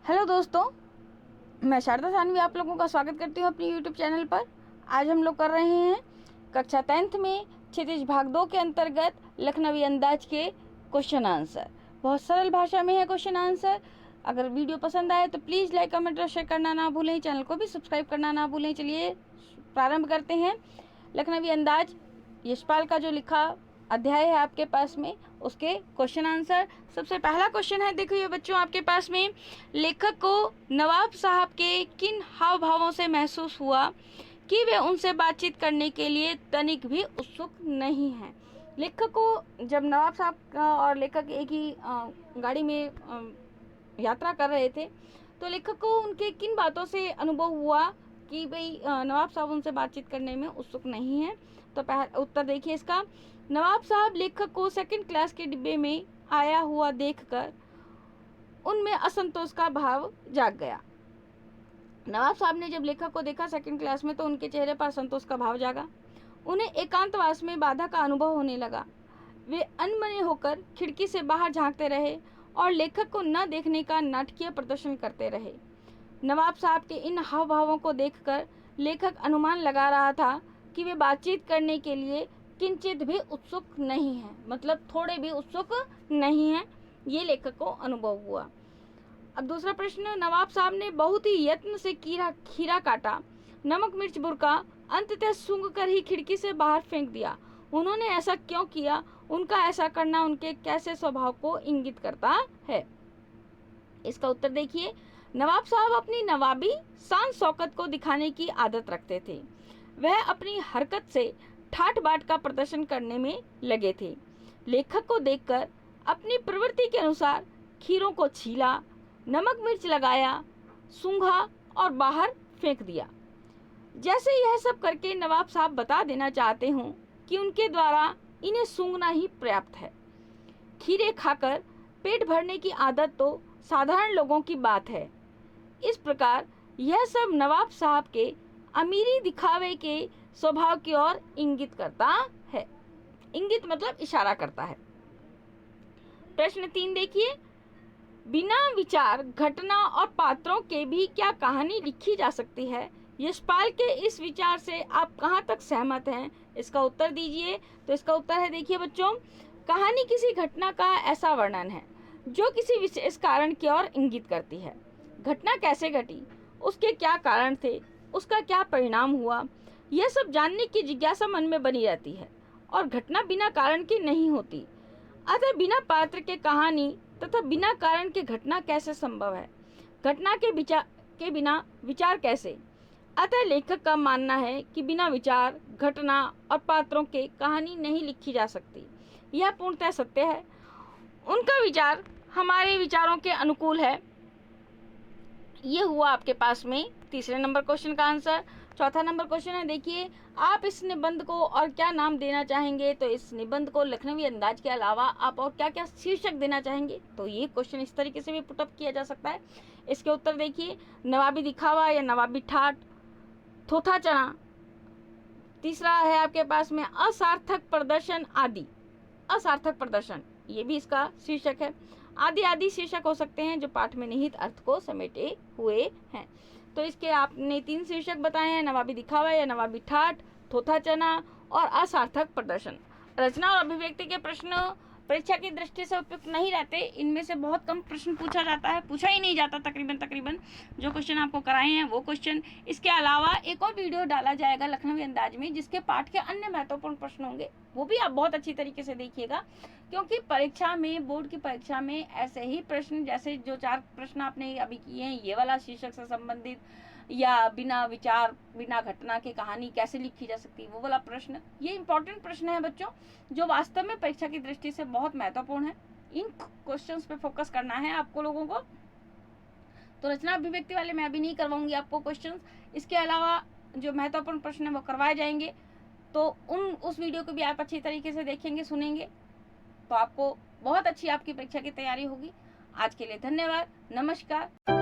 Hello दोस्तों, मैं शारदा सानवी आप लोगों का स्वागत करती हूँ अपनी यूट्यूब चैनल पर। आज हम लोग कर रहे हैं कक्षा 10th में क्षितिज भाग 2 के अंतर्गत लखनवी अंदाज के क्वेश्चन आंसर। बहुत सरल भाषा में है क्वेश्चन आंसर। अगर वीडियो पसंद आए तो प्लीज़ लाइक कमेंट और शेयर करना ना भूलें, चैनल को भी सब्सक्राइब करना ना भूलें। चलिए प्रारंभ करते हैं। लखनवी अंदाज यशपाल का जो लिखा अध्याय है आपके पास में, उसके क्वेश्चन आंसर। सबसे पहला क्वेश्चन है, देखिए बच्चों आपके पास में, लेखक को नवाब साहब के किन हाव भावों से महसूस हुआ कि वे उनसे बातचीत करने के लिए तनिक भी उत्सुक नहीं हैं। लेखक को जब नवाब साहब और लेखक एक ही गाड़ी में यात्रा कर रहे थे, तो लेखक को उनके किन बातों से अनुभव हुआ कि भाई नवाब साहब उनसे बातचीत करने में उत्सुक नहीं है। तो उत्तर देखिए इसका। नवाब साहब लेखक को सेकंड क्लास के डिब्बे में आया हुआ देखकर उनमें असंतोष का भाव जाग गया। नवाब साहब ने जब लेखक को देखा सेकंड क्लास में, तो उनके चेहरे पर असंतोष का भाव जागा। उन्हें एकांतवास में बाधा का अनुभव होने लगा। वे अनमने होकर खिड़की से बाहर झांकते रहे और लेखक को न देखने का नाटकीय प्रदर्शन करते रहे। नवाब साहब के इन हाव भावों को देखकर लेखक अनुमान लगा रहा था कि वे बातचीत करने के लिए किंचित भी उत्सुक नहीं हैं, मतलब थोड़े भी उत्सुक नहीं हैं। ये लेखक को अनुभव हुआ। अब दूसरा प्रश्न, नवाब साहब ने बहुत ही यत्न से खीरा काटा, नमक मिर्च बुरका, अंततः सूंघ कर ही खिड़की से बाहर फेंक दिया। उन्होंने ऐसा क्यों किया? उनका ऐसा करना उनके कैसे स्वभाव को इंगित करता है? इसका उत्तर देखिए। नवाब साहब अपनी नवाबी शान शौकत को दिखाने की आदत रखते थे। वह अपनी हरकत से ठाट बाट का प्रदर्शन करने में लगे थे। लेखक को देखकर अपनी प्रवृत्ति के अनुसार खीरों को छीला, नमक मिर्च लगाया, सूंघा और बाहर फेंक दिया। जैसे यह सब करके नवाब साहब बता देना चाहते हों कि उनके द्वारा इन्हें सूंघना ही पर्याप्त है। खीरे खाकर पेट भरने की आदत तो साधारण लोगों की बात है। इस प्रकार यह सब नवाब साहब के अमीरी दिखावे के स्वभाव की ओर इंगित करता है। इंगित मतलब इशारा करता है। प्रश्न 3 देखिए। बिना विचार घटना और पात्रों के भी क्या कहानी लिखी जा सकती है? यशपाल के इस विचार से आप कहाँ तक सहमत हैं? इसका उत्तर दीजिए। तो इसका उत्तर है, देखिए बच्चों, कहानी किसी घटना का ऐसा वर्णन है जो किसी विशेष कारण की ओर इंगित करती है। घटना कैसे घटी, उसके क्या कारण थे, उसका क्या परिणाम हुआ, यह सब जानने की जिज्ञासा मन में बनी रहती है। और घटना बिना कारण की नहीं होती। अतः बिना पात्र के कहानी तथा बिना कारण के घटना कैसे संभव है? घटना के बिना विचार कैसे? अतः लेखक का मानना है कि बिना विचार, घटना और पात्रों के कहानी नहीं लिखी जा सकती। यह पूर्णतः सत्य है। उनका विचार हमारे विचारों के अनुकूल है। ये हुआ आपके पास में तीसरे नंबर क्वेश्चन का आंसर। चौथा नंबर क्वेश्चन है, देखिए, आप इस निबंध को और क्या नाम देना चाहेंगे? तो इस निबंध को लखनवी अंदाज के अलावा आप और क्या क्या शीर्षक देना चाहेंगे? तो ये क्वेश्चन इस तरीके से भी पुटअप किया जा सकता है। इसके उत्तर देखिए। नवाबी दिखावा या नवाबी ठाट, थोथा चना। तीसरा है आपके पास में असार्थक प्रदर्शन आदि। असार्थक प्रदर्शन, ये भी इसका शीर्षक है। आदि आदि शीर्षक हो सकते हैं जो पाठ में निहित अर्थ को समेटे हुए हैं। तो इसके आपने 3 शीर्षक बताए हैं, नवाबी दिखावा या नवाबी ठाट, थोथा चना और असार्थक प्रदर्शन। रचना और अभिव्यक्ति के प्रश्न परीक्षा की दृष्टि से उपयुक्त नहीं रहते। इनमें से बहुत कम प्रश्न पूछा जाता है, पूछा ही नहीं जाता तकरीबन जो क्वेश्चन आपको कराए हैं वो क्वेश्चन। इसके अलावा एक और वीडियो डाला जाएगा लखनवी अंदाज में, जिसके पाठ के अन्य महत्वपूर्ण प्रश्न होंगे, वो भी आप बहुत अच्छी तरीके से देखिएगा। क्योंकि परीक्षा में, बोर्ड की परीक्षा में ऐसे ही प्रश्न, जैसे जो 4 प्रश्न आपने अभी किए हैं, ये वाला शीर्षक से संबंधित, या बिना विचार बिना घटना की कहानी कैसे लिखी जा सकती है, वो वाला प्रश्न, ये इंपॉर्टेंट प्रश्न है बच्चों, जो वास्तव में परीक्षा की दृष्टि से बहुत महत्वपूर्ण है। इन क्वेश्चंस पे फोकस करना है आपको लोगों को। तो रचना अभिव्यक्ति वाले मैं अभी नहीं करवाऊंगी आपको क्वेश्चंस। इसके अलावा जो महत्वपूर्ण प्रश्न है वो करवाए जाएंगे। तो उस वीडियो को भी आप अच्छी तरीके से देखेंगे, सुनेंगे, तो आपको बहुत अच्छी आपकी परीक्षा की तैयारी होगी। आज के लिए धन्यवाद, नमस्कार।